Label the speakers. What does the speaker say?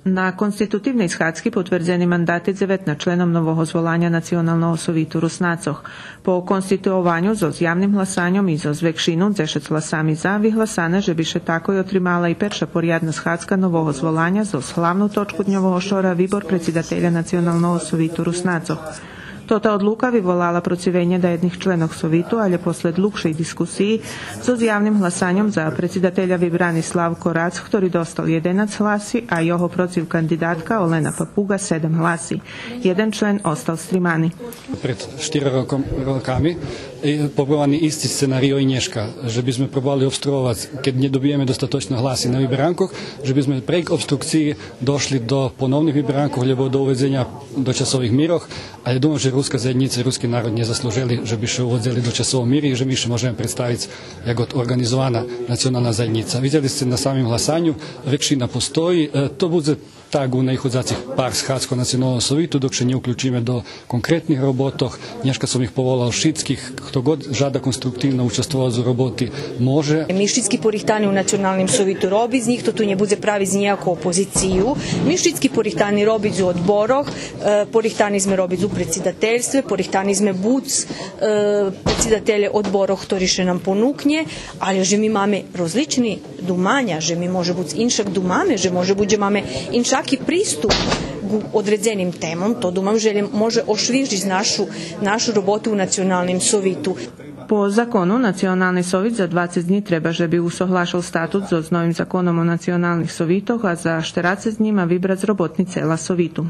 Speaker 1: Na konstitutivnej schadzki potvrdzeni mandati 19 členom novого zvolanja Nacionalного совіту Руснацох. Po konstituovanju zo javnim hlasanjom i zo zvekšinu 10 hlasami za vyhlasane, že biše takoj otrimala i perša porjadna schadzka novого zvolanja zo hlavnu točku dnjovoho šora vibor predsjedatelja Nacionalного совіту Руснацох. Tota odluka vyvolala procivenje da jednih členov Sovitu, ali posled dlhšej diskusiji so s javnim hlasanjom za predsjedatelja vybrani Slavko Rac, ktorý dostal 11 hlasi, a jeho protiv kandidatka Olena Papuga 7 hlasi. Jeden člen ostal strimani.
Speaker 2: Pred 4 rokami pobrovani isti scenario i Nješka, že by sme probali obstruovať, keď nedobijeme dostatočno hlasy na vybrankoch, že by sme prek obstrukciji došli do ponovnih vybrankoh, lebo do uvedzenja dočasovih miroh, a ja думаю, že ruska zajednica i ruski narod nie zaslužili, že bi še uvodzeli dočasovo mir i že mi še možemo predstaviti jako organizovana nacionalna zajednica. Vidjeli ste na samim glasanju, vekšina postoji, to bude tak u najchodzacích pár schádskov Nacionalного Sovitu, dok še nie uključíme do konkrétnych robotoch. Dneška som ich povolal všetkých, kto god žada konstruktívno učestvovať v roboti, može.
Speaker 3: Mi všetky porihtani u Nacionalnom Sovitu robiť, nikto tu nebude praviť z nejakú opoziciju. Mi všetky porihtani robiť u odboroch, porihtani sme robiť u predsjedateljstve, porihtani sme buď predsjedatelje odboroh, ktorý še nam ponuknje, ali že mi máme rozlični dumanja, že mi može buď inšak dumane, že može buď, že máme inšak i pristup odredzenim temom, to думам, že može ošvižiť našu robotu u Nacionalnom Sovitu.
Speaker 1: Po zakonu Nacionalni Sovit za 20 dní treba, že bi usohlašal statut so novim zakonom o nacionalnih sovitoh, a za 40 dní ma vybrať z robotni cela Sovitu.